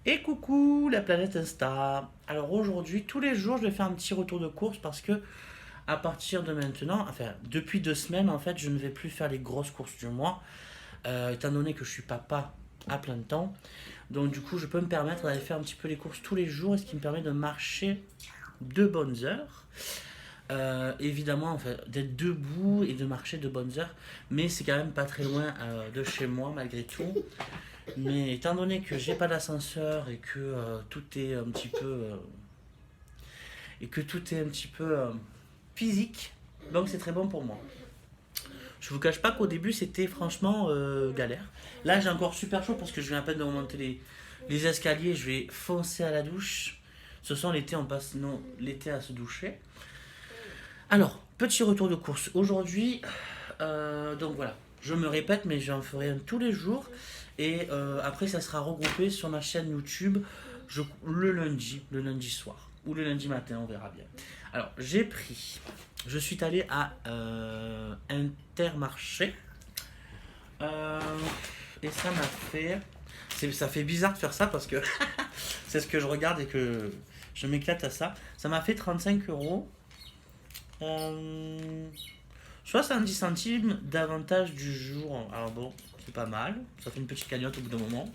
Et coucou la planète Insta. Alors aujourd'hui, tous les jours, je vais faire un petit retour de course parce que à partir de maintenant, enfin depuis 2 semaines en fait, je ne vais plus faire les grosses courses du mois, étant donné que je suis papa à plein de temps. Donc du coup, je peux me permettre d'aller faire un petit peu les courses tous les jours, et ce qui me permet de marcher de bonnes heures. Évidemment, en fait, d'être debout et de marcher de bonnes heures, mais c'est quand même pas très loin de chez moi malgré tout. Mais étant donné que j'ai pas d'ascenseur et que tout est un petit peu physique, donc c'est très bon pour moi. Je vous cache pas qu'au début c'était franchement galère. Là j'ai encore super chaud parce que je viens à peine de remonter les escaliers, je vais foncer à la douche. Ce soir l'été on passe non l'été à se doucher. Alors petit retour de course aujourd'hui. Donc voilà, je me répète, mais j'en ferai un tous les jours. Et après, ça sera regroupé sur ma chaîne YouTube le lundi soir. Ou le lundi matin, on verra bien. Alors, je suis allé à Intermarché. euh, et ça m'a fait. Ça fait bizarre de faire ça parce que c'est ce que je regarde et que je m'éclate à ça. Ça m'a fait 35 euros. Euh, 70 centimes d'avantage du jour. Alors bon, c'est pas mal. Ça fait une petite cagnotte au bout d'un moment.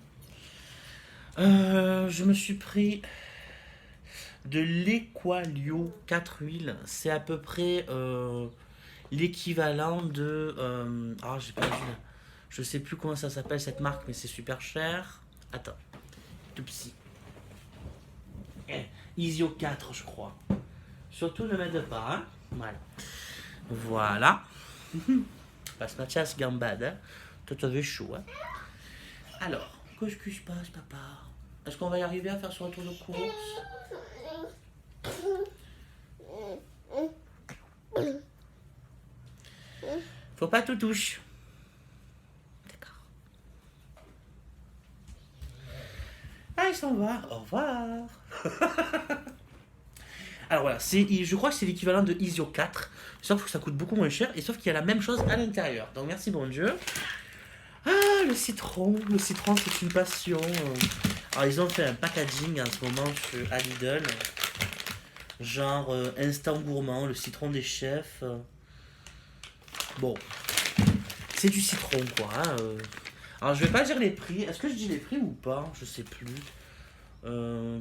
Je me suis pris de l'Equalio 4 huiles. C'est à peu près l'équivalent de... j'ai pas vu. Je sais plus comment ça s'appelle cette marque, mais c'est super cher. Attends. Tout psy. Isio 4, je crois. Surtout ne m'aide pas, hein. Voilà. Voilà. Passe Mathias Gambade, hein. Toi, t'avais chaud, hein. Alors, qu'est-ce qui se passe, papa? Est-ce qu'on va y arriver à faire ce retour de course? Faut pas tout touche. D'accord. Ah, il s'en va. Au revoir. Alors voilà, je crois que c'est l'équivalent de Isio 4, sauf que ça coûte beaucoup moins cher et sauf qu'il y a la même chose à l'intérieur. Donc merci bon Dieu. Ah, le citron c'est une passion. Alors ils ont fait un packaging en ce moment à Lidl, genre instant gourmand, le citron des chefs. Bon, c'est du citron quoi, hein. Alors je vais pas dire les prix, est-ce que je dis les prix ou pas? Je sais plus. Euh,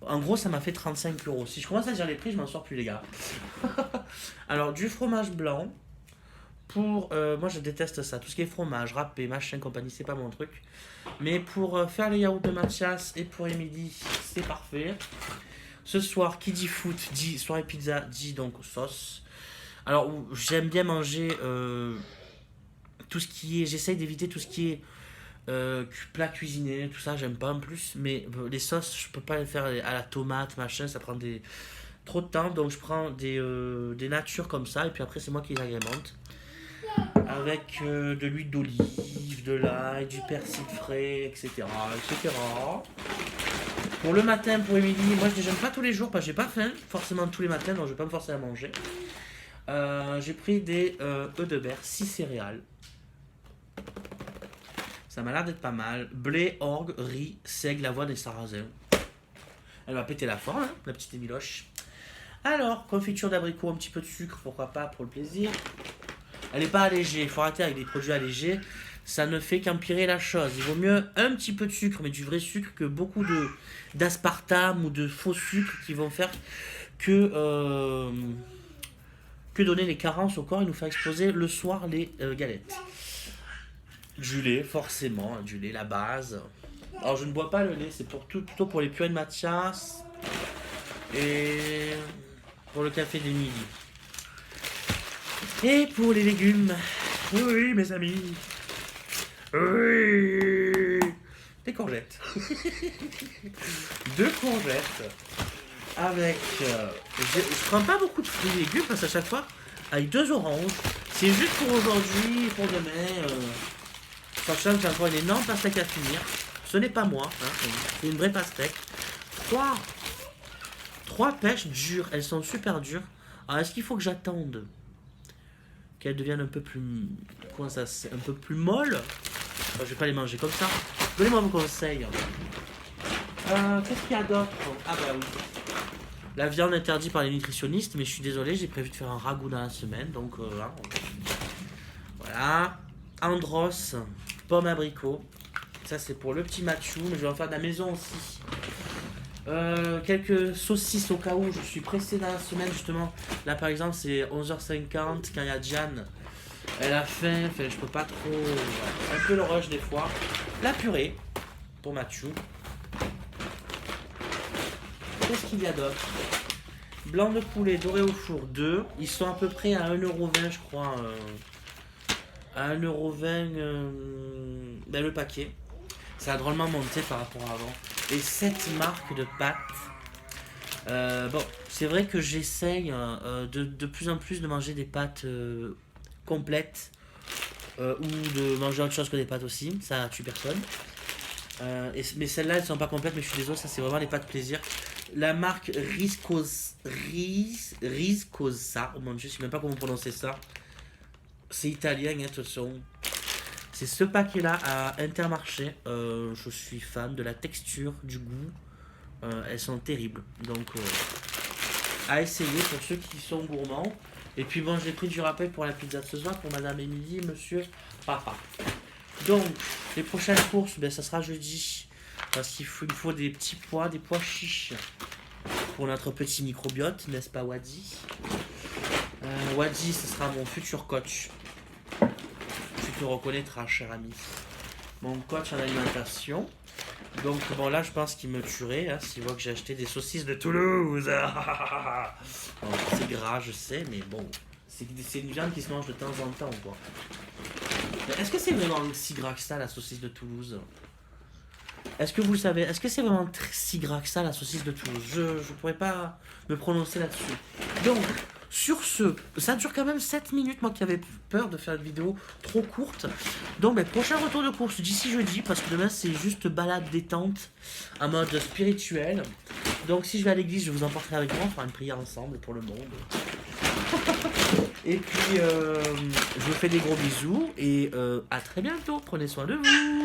En gros, ça m'a fait 35 euros. Si je commence à dire les prix, je m'en sors plus, les gars. Alors, du fromage blanc. Moi, je déteste ça. Tout ce qui est fromage, râpé, machin, compagnie, c'est pas mon truc. Mais pour faire les yaourts de Mathias et pour Émilie, c'est parfait. Ce soir, qui dit foot, dit soirée pizza, dit donc sauce. Alors, j'aime bien manger tout ce qui est. J'essaye d'éviter tout ce qui est plat cuisiné, tout ça, j'aime pas en plus. Mais les sauces, je peux pas les faire à la tomate, machin, ça prend trop de temps. Donc je prends des natures comme ça, et puis après, c'est moi qui les agrémente. Avec de l'huile d'olive, de l'ail, du persil frais, etc., etc. Pour le matin, pour Émilie, moi je déjeune pas tous les jours parce que j'ai pas faim forcément tous les matins, donc je vais pas me forcer à manger. J'ai pris des œufs de berre, 6 céréales. Ça m'a l'air d'être pas mal. Blé, orge, riz, seigle, avoine et sarrasin. Elle va péter la forme, hein, la petite Émiloche. Alors, confiture d'abricot, un petit peu de sucre, pourquoi pas, pour le plaisir. Elle n'est pas allégée, il faut arrêter avec des produits allégés. Ça ne fait qu'empirer la chose. Il vaut mieux un petit peu de sucre, mais du vrai sucre, que beaucoup d'aspartame ou de faux sucre qui vont faire que donner les carences au corps et nous faire exploser le soir les galettes. Du lait, forcément, du lait, la base. Alors je ne bois pas le lait, c'est plutôt pour les purées de Mathias et pour le café des midi. Et pour les légumes, oui mes amis, oui, des courgettes. Deux courgettes avec... je prends pas beaucoup de fruits et légumes parce qu'à chaque fois, avec 2 oranges, c'est juste pour aujourd'hui, pour demain... Sachant que j'ai encore une énorme pastèque à finir. Ce n'est pas moi, hein, c'est une vraie pastèque. Trois pêches dures, elles sont super dures. Alors est-ce qu'il faut que j'attende qu'elles deviennent un peu plus... Comment ça, c'est un peu plus molles? Enfin, je vais pas les manger comme ça. Donnez-moi vos conseils. Qu'est-ce qu'il y a d'autre? Ah bah oui. La viande interdite par les nutritionnistes, mais je suis désolé, j'ai prévu de faire un ragoût dans la semaine, donc voilà. Andros, pomme abricot. Ça c'est pour le petit Mathieu, mais je vais en faire de la maison aussi. Quelques saucisses au cas où je suis pressé dans la semaine justement. Là par exemple c'est 11h50 quand il y a Diane. Elle a faim, enfin, je peux pas trop. Voilà. Un peu le rush des fois. La purée pour Mathieu. Qu'est-ce qu'il y a d'autre? Blanc de poulet doré au four 2. Ils sont à peu près à 1,20€ je crois. À 1,20€ ben, le paquet. Ça a drôlement monté par rapport à avant. Et cette marque de pâtes. Bon, c'est vrai que j'essaye de plus en plus de manger des pâtes complètes. Ou de manger autre chose que des pâtes aussi. Ça tue personne. Mais celles-là, elles sont pas complètes, mais je suis désolé, ça c'est vraiment les pâtes plaisir. La marque Riscosa, oh mon dieu, je sais même pas comment prononcer ça. C'est italien, hein, de toute façon. C'est ce paquet-là à Intermarché. Je suis fan de la texture, du goût. Elles sont terribles. Donc, à essayer pour ceux qui sont gourmands. Et puis bon, j'ai pris du rappel pour la pizza de ce soir pour Madame Émilie et Monsieur Papa. Donc, les prochaines courses, ben, ça sera jeudi. Parce qu'il faut des petits pois, des pois chiches. Pour notre petit microbiote, n'est-ce pas Wadi? Wadi, ce sera mon futur coach. Tu te reconnaîtras, cher ami. Mon coach en alimentation. Donc bon là je pense qu'il me tuerait hein, s'il voit que j'ai acheté des saucisses de Toulouse. Bon, c'est gras je sais mais bon. C'est une viande qui se mange de temps en temps quoi. Est-ce que c'est vraiment si gras que ça la saucisse de Toulouse? Est-ce que vous le savez? Est-ce que c'est vraiment si gras que ça la saucisse de Toulouse? Je pourrais pas me prononcer là-dessus. Donc, sur ce, ça dure quand même 7 minutes, moi qui avais peur de faire une vidéo trop courte. Donc, prochain retour de course d'ici jeudi, parce que demain c'est juste balade détente, en mode spirituel. Donc, si je vais à l'église, je vous emporterai avec moi, on fera une prière ensemble pour le monde. Et puis, je vous fais des gros bisous, et à très bientôt, prenez soin de vous.